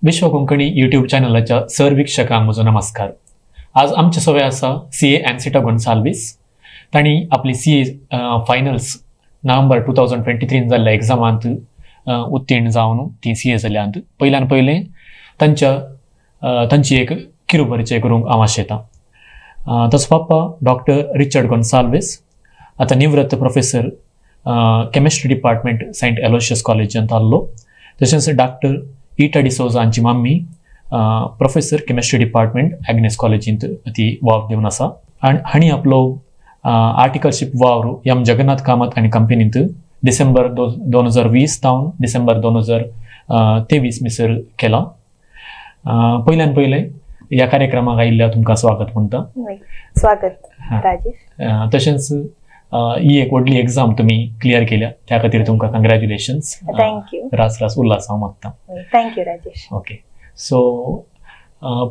विश्व कोंकणी यूट्यूब चॅनलाच्या सर्वीक्षकांक म्हजो नमस्कार. आज आमचे सोबत आसा CA ANCITA गोन्साल्वेस. तांणी आपली CA फायनल्स नोव्हेंबर 2023 जाल्ल्या एग्जामांत उत्तीर्ण जावन ती CA जाल्यांत पयल्यान पयलें तांची एक किरू परिचय करूंक हांव आशेतां. ताचो पप्पा डॉक्टर रिचर्ड गोन्साल्वेस, आतां निवृत्त professor chemistry department Saint Aloysius कॉलेजांत आसलो. तशेंच डॉक्टर ईटा डिसोजा हांची mummy professor chemistry department Agnes कॉलेजींत ती वावर दिवन आसा. आनी हांणी आपलो आर्टिकलशीप वावर एम जगन्नाथ कामत आनी कंपनींत डिसेंबर 2020 तावन डिसेंबर 2023 मिसर केला. पयल्यान पयलें ह्या कार्यक्रमाक आयिल्ल्या तुमकां स्वागत म्हणटा. स्वागत राजेश. तशेंच ही एक व्हडली एग्जाम तुमी क्लियर केल्या, त्या खातीर तुमकां कंग्रॅच्युलेशन्स. थँक्यू. रास उल्हास हांव मागता. थँक्यू राजेश. ओके, सो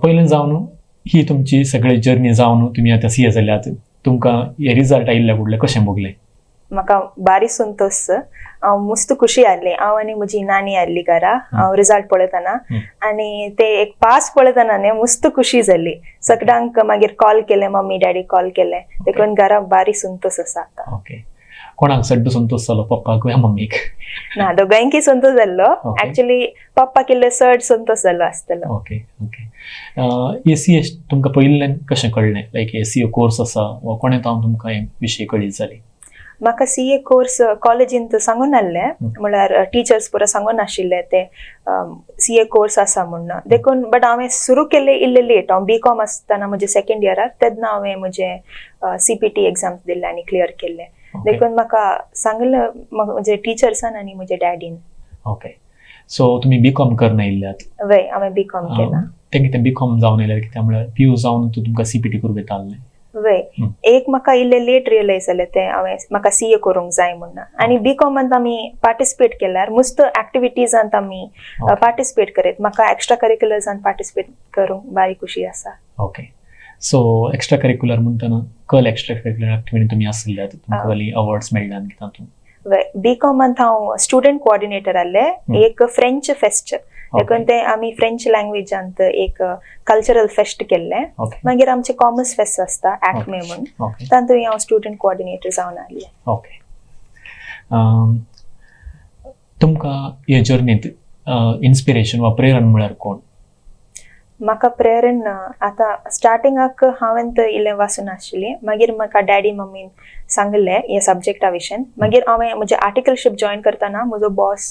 पयलें जावन ही तुमची सगळी जर्नी जावन तुमी आतां CA जाल्यात, तुमकां हे रिजल्ट आयिल्ल्या फुडलें कशें भोगलें? म्हाका बारी संतोष. हांव मस्त खुशी आसली. हांव आनी म्हजी नानी आसली घरा. हांव रिजल्ट पळयतना आनी ते एक पास पळयतना न्ही मस्त खुशी जाली. सगळ्यांक मागीर कॉल केले, मम्मी डॅडी कॉल केले, देखून घरा बारी संतोष आसा आतां. ओके, कोणाक चड संतोष जालो, पप्पाक काय मम्मीक? ना, दोगांयकी संतोष जाल्लो. एक्चुअली पप्पाक इल्लो चड संतोष जाल्लो आसतलो. Okay okay. हे CA तुमकां पयल्यान कशें कळ्ळें? लायक हे CA कोर्स आसा वा कोणें तावन तुमकां हे विशीं कळीत जाली? म्हाका CA कोर्स कॉलेजींत सांगून आहले, म्हळ्यार टिचर्स पुरो सांगून आशिल्ले ते CA कोर्स आसा म्हणून. देखून बट हांवें सुरू केले इल्ले लेट. हांव BCom आसतना म्हजे सेकंड इयराक तेन्ना हांवें म्हजे CPT एग्जाम्स दिल्ले आनी क्लियर केले. देखून म्हाका सांगलें म्हजे टिचर्सान आनी म्हजे डॅडीन. ओके, सो तुमी BCom करून आयिल्ल्यात? वय, हांवें BCom केला. तें कितें BCom जावन आयल्यार कितें म्हळ्यार PU जावन तुमकां CPT करूं येता आसलें? वय, एक म्हाका इल्ले लेट रियलायज जालें तें हांवें म्हाका CA करूंक जाय म्हणून. आनी BCoमांत आमी पार्टिसिपेट केल्यार मस्त एक्टिविटीजांत आमी पार्टिसिपेट करीत. म्हाका एक्स्ट्रा करिक्युलर्सांत पार्टिसिपेट करूंक बारी खुशी आसा. ओके, सो एक्स्ट्रा करिक्युलर म्हणटना कल एक्स्ट्रा करिक्युलर एक्टिविटी तुमी आसल्यात, तुमकां वाली अवॉर्ड्स मेळ्ळ्यात कितें तातूंत? वय, BCoमांत हांव स्टुडंट कोऑर्डिनेटर आसलें. एक फ्रेंच फेस्ट, देखून ते आमी फ्रेंच लँग्वेजांत एक कल्चरल फेस्ट केल्लें. मागीर आमचे कॉमर्स फेस्ट आसता एक्मे म्हणून, तातूंत हांव स्टुडंट कोऑर्डिनेटर जावन आसलें. ओके, तुमकां हे जर्नींत इन्स्पिरेशन वा प्रेरण म्हळ्यार कोण? म्हाका प्रेरण आतां स्टार्टिंगाक हांवें तर इल्लें वाचून आशिल्ली. मागीर म्हाका डॅडी मम्मीन सांगलें हे सब्जेक्टा विशीं. मागीर हांवें म्हजें आर्टिकलशीप जॉयन करतना म्हजो बॉस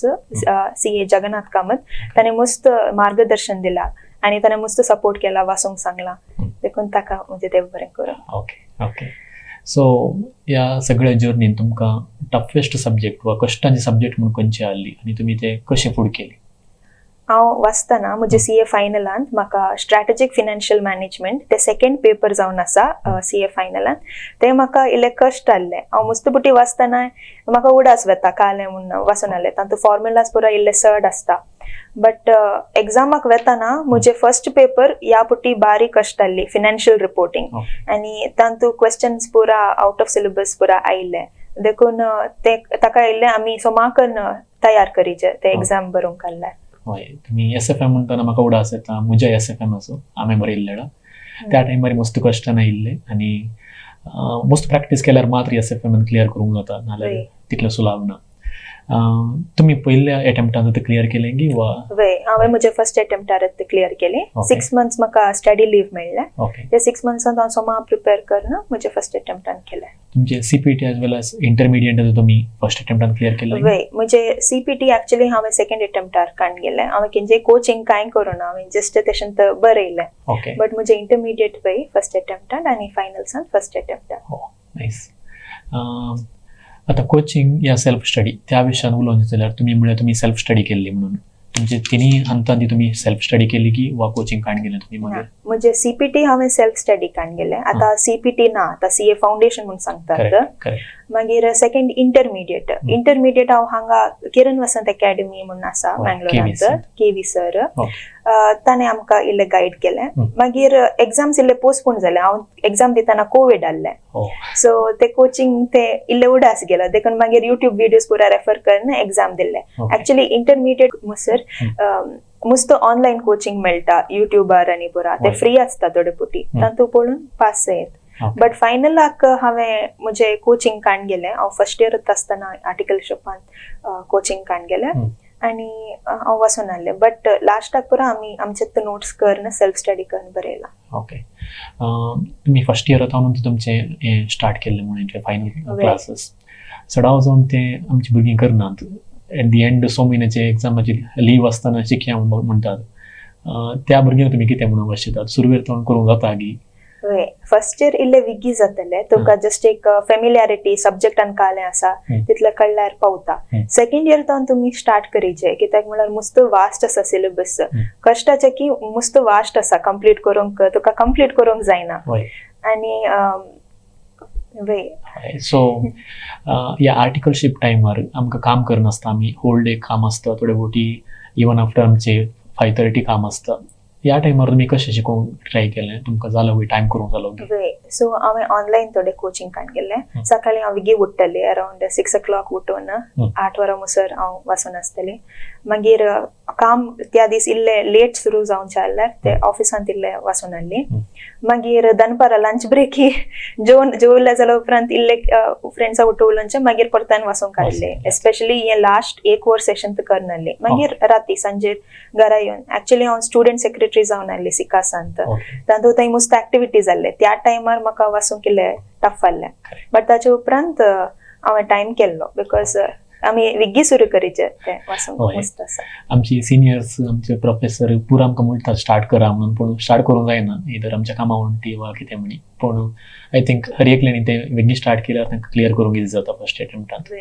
CA जगन्नाथ कामत, ताणें मस्त मार्गदर्शन दिलां आनी ताणें मस्त सपोर्ट केला, वाचूंक सांगलां. देखून ताका म्हणजे देव बरें करूं. Okay okay. सो ह्या सगळ्या जर्नीन तुमकां टफेस्ट सब्जेक्ट वा कश्टांची सब्जेक्ट म्हणून खंयची आसली आनी तुमी ते कशें फूड केली? हांव वाचतना म्हजे CA फायनलांत म्हाका स्ट्रॅटेजीक फिनान्शियल मॅनेजमेंट ते सेकंड पेपर जावन आसा CA फायनलांत. ते म्हाका इल्ले कश्ट आसले. हांव मस्तपुटी वाचतना म्हाका उडास वेता कालें म्हणून वाचून आसलें. तातूंत फॉर्मुलाज पुरो इल्ले चड आसता. बट एग्जामाक वेताना म्हजे फर्स्ट पेपर ह्या पुटी बारी कश्ट आसली, फिनान्शियल रिपोर्टिंग. आनी तातूंत क्वेश्चन्स पुरा आउट ऑफ सिलेबस पुरा आयिल्ले. देखून ते ताका इल्ले आमी सोमाकन तयार करीचे ते एग्जाम बरोवंक आसल्यार. हय, तुमी SFM म्हणटना म्हाका उडास येता. म्हज्या SFM आसो हांवें बरयल्लें. त्या टायमार मस्त कश्टान आयिल्ले आनी मस्त प्रॅक्टीस केल्यार मात्र SFM क्लियर करूंक जाता, नाल्यार तितलें सुलाभ ना. तुमी पयल्या एटेम्प्टांत ते क्लियर केलें की वा? वय, हांवें म्हजे फर्स्ट एटेम्प्टार ते क्लियर केलें. 6 मंथ्स म्हाका स्टडी लीव मेळ्ळें. ते 6 मंथ्सांत हांव सोमा प्रिपेर करना म्हजे फर्स्ट एटेम्प्टान केलें. तुमचे CPT एज वेल एज इंटरमिडिएट तुमी फर्स्ट एटेम्प्टान क्लियर केलें? वय, म्हजे CPT एक्चुअली हांवें सेकंड एटेम्प्टार काण गेलें. हांवें खंयचें कोचिंग कांय करूना, हांवें जस्ट तेशें तर बरयलें. बट म्हजे इंटरमिडिएट वय फर्स्ट एटेम्प्टान आनी फायनल्सांत फर्स्ट एटेम्प्टान. नायस. आता कोचिंग या सेल्फ स्टडी त्या विशयान उलोवंक जाल्यार तुमी म्हळ्यार तुमी सेल्फ स्टडी केल्ली म्हणून तुमचे तिनी अंतांनी तुमी सेल्फ स्टडी केली की वा कोचिंग काण गेलें तुमी? मागीर म्हणजे CPT हांवें सेल्फ स्टडी काण गेलें. आतां CPT ना, आतां CA फाउंडेशन म्हणून सांगतात. मागीर सेकंड इंटरमिडिएट हांव हांगा किरण वसंत अकॅडमी म्हणून आसा मँगलोरांत, KV सर, ताणें आमकां इल्लें गायड केलें. मागीर एग्जाम्स इल्ले पोस्टपोन जाले. हांव एग्जाम दितना कोविड आसलें, सो ते कोचिंग ते इल्ले उडास गेलो. देखून मागीर युट्यूब व्हिडिओज पुरा रेफर करून एग्जाम दिल्ले. एक्चुअली इंटरमिडिएट म्हणसर मुस्त ऑनलाईन कोचिंग मेळटा युट्यूबार आनी पुरा ते फ्री आसता थोडे पुटी तातूंत पळोवन पास जायत. बट फायनलाक हांवें म्हजे कोचिंग काण गेलें. हांव फर्स्ट इयरांत आसतना आर्टिकलशिपांत कोचिंग काण गेलें आनी हांव वचून आहलें. बट लास्टाक पुरा आमी आमचे नोट्स करन सेल्फ स्टडी करन बरयला. ओके, तुम्ही फर्स्ट इयरात हांव तुमचे हें स्टार्ट केल्लें म्हणून फायनल क्लासेस चडाव जावन ते आमची भुरगीं करनात. एट दी एंड 6 म्हयन्याचे एग्जामाची लीव आसतना शिकया म्हणटात. त्या भुरग्यांक तुमी कितें म्हणूंक वाशितात? सुरवेर तोंड करूंक जाता की? हय, फर्स्ट इयर इल्ले विगी जातले. तुका जस्ट एक फेमिलियारिटी सब्जेक्टान कालें आसा तितलें कळल्यार पावता. सेकंड इयर जावन तुमी स्टार्ट करीचे, कित्याक म्हळ्यार मुस्त वास्ट आसा सिलेबस. कश्टाचें की मुस्त वास्ट आसा, कंप्लीट करूंक तुका कंप्लीट करूंक जायना. आनी सो ह्या आर्टिकलशीप टायमार आमकां काम करनासता आमी, होल डे काम आसता, थोडे फावटी इवन आफ्टर आमचे 5:30 काम आसता. ह्या टायमार तुमी कशें शिकोवंक ट्राय केलें? तुमकां जालो टायम करूंक जालो? सो हांवें ऑनलायन थोडे कोचिंग काण गेलें. सकाळीं हांव बेगी उठ्ठलें, अरावंड 6 o'clock उठून 8 वरां मुसर हांव वचून आसतलें. मागीर काम त्या दीस इल्लें लेट सुरू जावंचे जाल्यार ते ऑफिसांत इल्लें वचून आहलीं. मागीर दनपारां लंच ब्रेक जेवले जाल्या उपरांत इल्ले फ्रेंड्सां उठोवल्यांचे मागीर परतान वचूंक काडलें. एस्पेशली हें लास्ट 1 वर सेशन करनासलें. मागीर राती सांजेर घरा येवन एक्चुअली हांव स्टुडंट सेक्रेटरी जावन आहलें सिकासांत. तातूंत थंय मस्त एक्टिविटीज जाल्ले. त्या टायमार म्हाका वचूंक इल्लें टफ जाल्लें. बट ताचे उपरांत हांवें टायम केल्लो बिकॉज आमी विगी सुरू करीचे ते वचूंक मस्त आसा. आमची सिनियर्स, आमचे प्रोफेसर पुरो आमकां म्हणटात स्टार्ट करा म्हणून, पूण स्टार्ट करूंक जायना इधर आमच्या कामा वण्टी वा कितें म्हणी. पूण आय थिंक हर एकल्यानी ते बेगीन स्टार्ट केल्यार तांकां क्लियर करूंक इजी जाता फर्स्ट अटेम्प्टांत.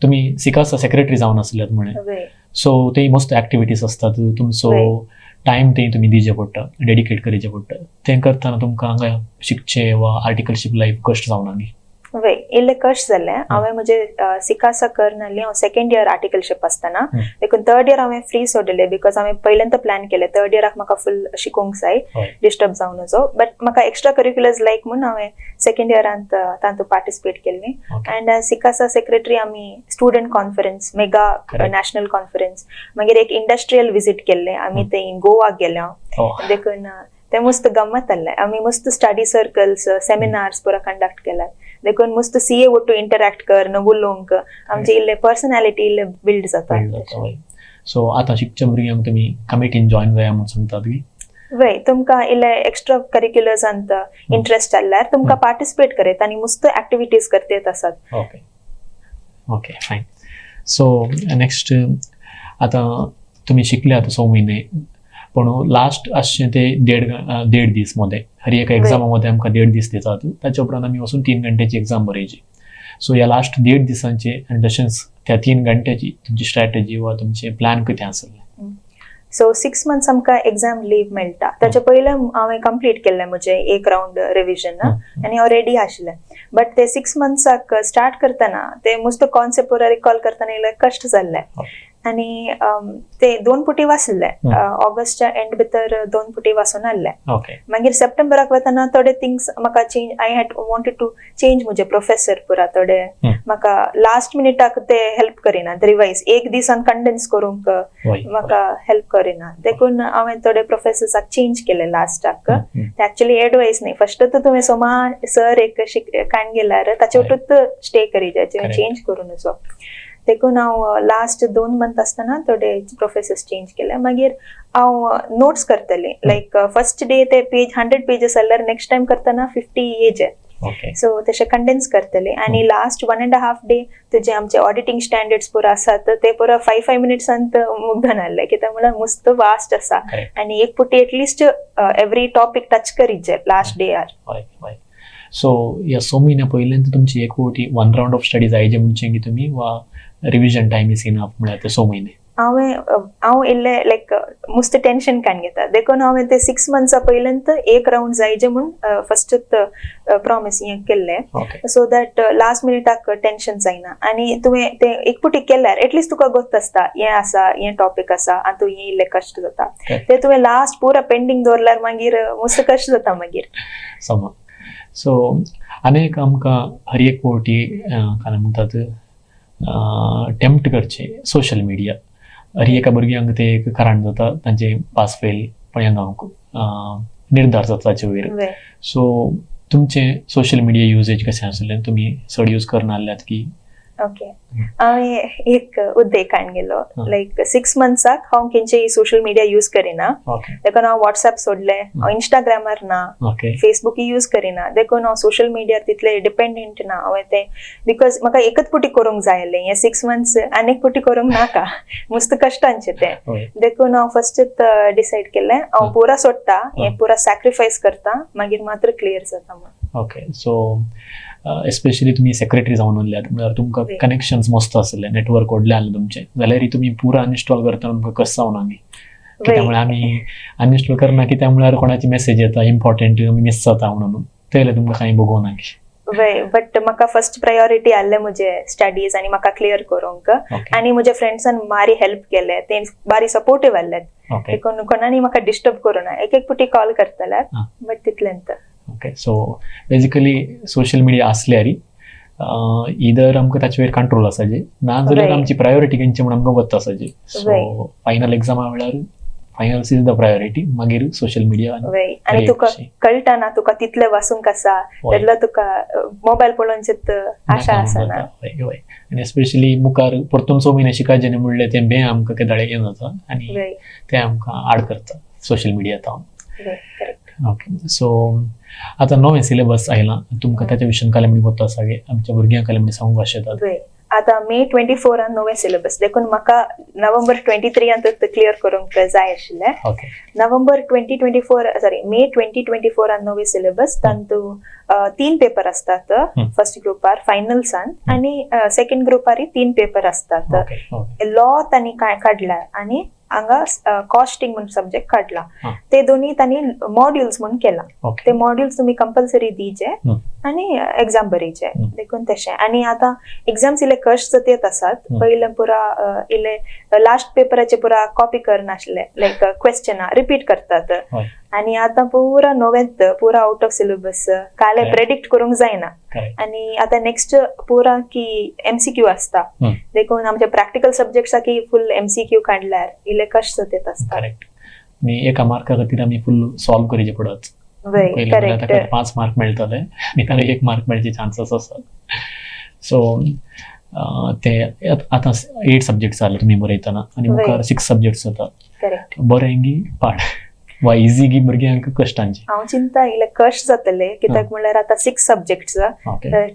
तुमी सिकासा सेक्रेटरी जावन आसल्यात म्हणे, सो ते मस्त एक्टिविटीज असतात. तुमचो टायम ते तुमी दिवचे पडटा, डेडिकेट करचे पडटा. ते करतना तुमकां हांगा शिकचे वा आर्टिकलशीप लायफ कश्ट जावना न्ही? वय इल्ले कश्ट जाल्ले. हांवें म्हजे सिकासा करनासली. हांव सेकंड इयर आर्टिकलशीप आसतना देखून थर्ड इयर हांवें फ्री सोडलें बिकॉज हांवें पयल्यांत प्लॅन केलें थर्ड इयराक म्हाका फुल शिकोवंक जाय, डिस्टर्ब जावं नजो. बट म्हाका एक्स्ट्रा करिक्युलर्स लायक म्हणून हांवें सेकंड इयरांत तातूंत पार्टिसिपेट केल्लें. अँड सिकासा सेक्रेटरी आमी student conference, mega national conference, मागीर एक इंडस्ट्रियल विजीट केल्लें आमी. थंय गोवाक गेले हांव. देखून ते मस्त गंमत जाल्लें. आमी मस्त स्टडी सर्कल्स, सेमिनार्स पुरा कंडक्ट केल्यात. देखून मस्त CA वटू इंटरॅक्ट करन, उलोवंक आमचे इल्ले पर्सनॅलिटी इल्ले बिल्ड जाता. सो आतां शिकच्या भुरग्यांक तुमी कमिटीन जॉइन जाया म्हणून सांगतात की? वय तुमकां इल्ले एक्स्ट्रा करिक्युलर्सांत इंटरेस्ट जाल्यार तुमकां पार्टिसिपेट करयत आनी मस्त एक्टिविटीज करतेत आसात. ओके ओके फायन. सो नेक्स्ट आतां तुमी शिकले आतां 6 महिने, पण लास्ट अशें ते 1.5 दीस मध्ये हर एक एक्झामामध्ये आमकां 1.5 दीस दितात. ताच्या उपरांत आमी वचून 3 घंटेची एक्झाम बरयची. सो ह्या लास्ट 1.5 दिसांचे आनी तशेंच त्या 3 घंटेची तुमची स्ट्रॅटेजी वा तुमचे प्लॅन कितें आसलें? सो 6 months आमकां एक्झाम लीव मेळटा. ताचे पयलें हांवें कंप्लीट केल्लें म्हजें एक रावंड रिविजन आनी हांव रेडी आशिल्लें. बट ते 6 monthsक स्टार्ट करतना ते मस्त कॉन्सेप्ट पुरा रिकॉल करतना इल्लें कश्ट जाल्लें. आनी ते 2 पुटी वाचले. ऑगस्टच्या एंड भितर 2 पुटी वाचून आहले. मागीर सप्टेंबराक वतना थोडे थिंग्स म्हाका change, I had wanted to change म्हजे प्रोफेसर पुरा थोडे म्हाका लास्ट मिनिटाक ते हेल्प करिनात. रिवाइज एक दिसान कंडेन्स करूंक म्हाका हेल्प करिना. देखून हांवें थोडे प्रोफेसर्साक चेंज केले लास्टाक. ते एक्चुअली एडवाइस न्ही, फर्स्टच तुवें सोमा सर एक काण गेल्यार ताचे वटूच स्टे करीचे, चेंज करूं नजो. देखून हांव लास्ट 2 months आसतना थोडे प्रोफेसर्स चेंज केले. मागीर हांव नोट्स करतलें. लायक फर्स्ट डे ते 100 pages जाल्यार नेक्स्ट टायम करतना 50 येजे. सो तशें कंडेन्स करतलें. आनी लास्ट 1.5 day तुजे आमचे ऑडिटींग स्टँडर्ड्स पुरो आसात ते पुरो 5 minutesंत मुग्धन आहले, कित्याक म्हळ्यार मस्त वास्ट आसा. आनी एक पुटी एटलिस्ट एवरी टॉपिक टच करीचे लास्ट डेयार. सो ह्या 6 महिन्या पयल्यान तुमची एक फावटी 1 राउंड ऑफ स्टडीज आयजे म्हणचे की तुमी, वा रिविजन टायम इज इनफ म्हळ्यार ते 6 महिने? हांव इल्ले लायक मस्त टेन्शन काण घेता. देखून हांवें ते 6 months पयल्यान एक राउंड जायजे म्हूण फर्स्टच प्रॉमिस हें केल्लें, सो दॅट लास्ट मिनिटाक टेन्शन जायना. आनी तुवें ते एक पुटी केल्यार एटलिस्ट तुका गोत आसता हें आसा, हें टॉपिक आसा आनी तूं हें इल्लें कश्ट जाता. ते तुवें लास्ट पुरा पेंडींग दवरल्यार मागीर मस्त कश्ट जाता मागीर. सो आनीक आमकां हर एक फावटी काय म्हणटात टेम्प्ट करचे सोशल मिडिया. अरी एका भुरग्यांक ते एक कारण जाता तांचे पास फेल पण हांगा निर्धार जाता ताचे वयर. वय सो तुमचे सोशल मिडिया युजेज कशें आसलें, तुमी चड यूज करना आसल्यात की? ओके हांवें एक उद्देक गेलो लायक 6 मंथ्साक हांव खंयचेय सोशल मिडिया यूज करिना. ओके देखून हांव व्हॉट्सएप सोडलें, हांव इंस्टाग्रामार ना, ओके फेसबुक यूज करिना. देखून हांव सोशल मिडियार तितले डिपेंडेंट ना. हांवें तें बिकॉज म्हाका एकच पुटी करूंक जाय आसलें हे 6 मंथ्स, आनीक पुटी करूंक नाका. मस्त कश्टांचें तें. होय देखून हांव फर्स्टच डिसायड केलें हांव पुरा सोडटा, हें पुरा सॅक्रिफायस करता, मागीर मात्र क्लियर जाता म्हणून. ओके सो एस्पेशली तुम्ही सेक्रेटरी जावन उरल्यात म्हळ्यार तुमकां कनेक्शन्स मस्त आसले, नेटवर्क व्हडलें आसलें तुमचें, जाल्यार पूरा पुरा अनइन्स्टॉल करता तुमकां कस जावन आमी त्यामुळे आमी अनइन्स्टॉल करना कित्याक म्हळ्यार कोणाची मेसेज येता इम्पॉर्टंट आमी मिस जाता म्हणून, ते जाल्यार तुमकां कांय बघूं ना. वय बट म्हाका फर्स्ट प्रायोरिटी आसलें म्हजे स्टडीज आनी म्हाका क्लियर करूंक. आनी म्हज्या फ्रेंड्सान मारी हेल्प केले, ते बारी सपोर्टीव आसलेत. देखून कोणानी म्हाका डिस्टर्ब करूं ना. एक पुटी कॉल करतल्यात बट तितलेंत. Okay so basically social media आसल्यार इदर आमकां ताचे वयर कंट्रोल आसाचे, ना जाल्यार आमची प्रायोरिटी खंयची म्हणून आमकां वता आसाचे. सो फायनल एग्जामा वेळार फायनल्स इज द प्रायोरिटी, मागीर सोशल मिडिया. आनी तुका कळटा ना तुका तितले वाचूंक आसा, तेन्ना तुका मोबायल पळोवनचेच आशा आसना. आनी एस्पेशली मुखार परतून 6 म्हयने शिकायचे न्ही म्हणलें तें बें आमकां केदाळे येवन वता आनी तें आमकां आड करता सोशल मिडिया तावन. ओके सो आतां नवें सिलेबस आयलां, तुमकां ताच्या विशयान कांय म्हणून वता सगळे आमच्या भुरग्यांक कांय म्हणून सांगूंक आशेतात? आता मे 24 नवे सिलेबस, देखून म्हाका नोव्हेंबर 23 क्लियर करूंक जाय आशिल्लें. नोव्हेंबर 2024 मे 2024 नवे सिलेबस, तांतू 3 पेपर असतात. फर्स्ट ग्रुपार फायनल्सान आनी सेकंड ग्रुपार 3 पेपर असतात. लॉ तांणी काय काढला आनी हांगा कॉस्टिंग म्हणून सब्जेक्ट काढला. ते दोन्ही तांणी मॉड्युल्स म्हणून केला. ते मॉड्युल्स तुम्ही कंपल्सरी दिवचे आनी एक्झाम बरेचे. देखून तशें आनी आतां एग्जाम्स इले कश्ट येत आसात. पयले पुरा इले लास्ट पेपराचे पुरा कॉपी करनासले, लायक क्वेश्चन रिपीट करतात. आनी आतां पुरा नोवेंत पुरा आउट ऑफ सिलेबस, काले प्रेडिक्ट करूंक जायना. आनी आतां नेक्स्ट पुरा की MCQ आसता. देखून आमच्या प्रॅक्टिकल सब्जेक्ट्साकी फुल MCQ काढल्यार इले कश्ट येत आसता. एका मार्का खातीर आमी फुल सॉल्व करचे पडत. 5 मार्क मेळटले आनी ताका 1 मार्क मेळचे चान्सेस आसात. सो ते आतां 8 सब्जेक्ट्स जाले तुमी बरयतना आनी मुखार 6 सब्जेक्ट्स जातात. बरें गी पाड वा इजी गी भुरग्यांक कश्टांची? हांव चिंता इले कश्ट जातले कित्याक म्हळ्यार आतां 6 सब्जेक्ट्स,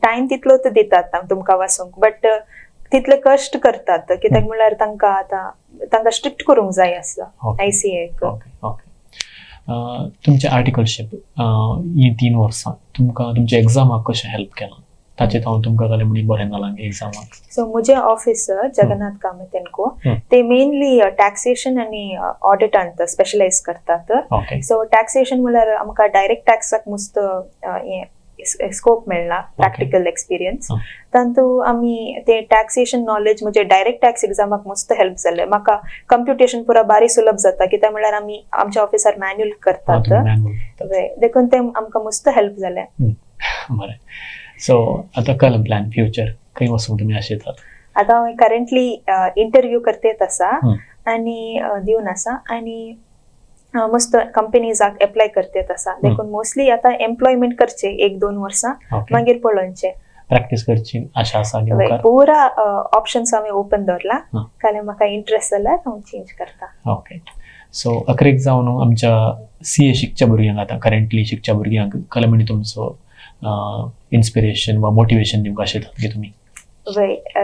टायम तितलोच दितात तुमकां वाचूंक, बट तितले कश्ट करतात कित्याक म्हळ्यार तांकां स्ट्रिक्ट करूंक जाय आसता ICA. तुमचे आर्टिकलशीप ही 3 वर्सां तुमकां तुमच्या एग्जामाक कशें हेल्प केलां ताचेर हांव तुमकां जाल्यार म्हणून बरें जालां एग्जामाक? सो म्हजे ऑफिसर जगन्नाथ कामतेंको ते मेनली टॅक्सेशन आनी ऑडिटांत स्पेशलायज करतात. सो टॅक्सेशन म्हळ्यार आमकां डायरेक्ट टॅक्साक मस्त स्कोप मेळ्ळा, प्रॅक्टिकल एक्सपिरियन्स. तांतू आमी ते टॅक्सेशन नॉलेज म्हणजे डायरेक्ट टॅक्स एग्जामाक मस्त हेल्प जालें. म्हाका कम्प्युटेशन पुरा बारी सुलभ जाता कित्याक म्हळ्यार आमी आमच्या ऑफिसार मॅन्युअल करतात. देखून ते आमकां मस्त हेल्प जालें. बरें सो आतां कल प्लॅन फ्युचर खंय वचूंक तुमी आशेतात? आतां हांव करंटली इंटरव्यू करतेत आसा आनी दिवन आसा आनी मस्त कंपनीजाक एप्लाय करतेत आसा. देखून मोस्टली आतां एम्प्लॉयमेंट करचे 1-2 वर्सां, मागीर पळोवचे प्रॅक्टीस करची आशा आसा. पुरा ऑप्शन्स हांवें ओपन दवरला, काले म्हाका इंट्रस्ट जाल्यार हांव चेंज करता. ओके सो अखेरेक जावन आमच्या CA शिकच्या भुरग्यांक आतां करंटली शिकच्या भुरग्यांक कला म्हणजे तुमचो इन्स्पिरेशन वा मोटिवेशन दिवंक आशेतात की तुमी?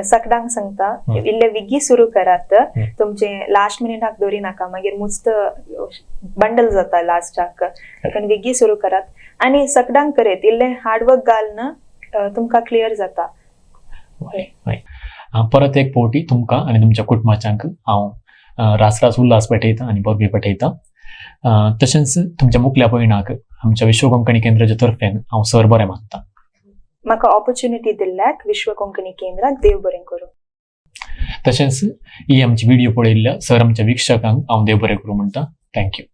सगळ्यांक सांगता इल्ले विगी सुरू करात. तुमचे लास्ट मिनिटाक दवरी नाका, मागीर मुस्त बंडल जाता लास्टाक. देखून विगी सुरू करात आनी सगळ्यांक करेत. इल्ले हार्डवर्क घालना तुमकां क्लियर जाता. परत एक फावटी तुमकां आनी तुमच्या कुटुंबाच्यांक हांव रास उल्हास पेटयता आनी परबी पेटयता. तशेंच तुमच्या मुखल्या भयणाक आमच्या विश्व कोंकणी केंद्राच्या तर्फेन हांव सर बरें मानता. म्हाका ऑपॉर्च्युनिटी दिल्ल्याक विश्व कोंकणी केंद्राक देव बरें करूं. तशेंच ही आमची व्हिडिओ पळयल्ल्या सर आमच्या विक्षकांक हांव देव बरें करूं म्हणटा. थँक्यू.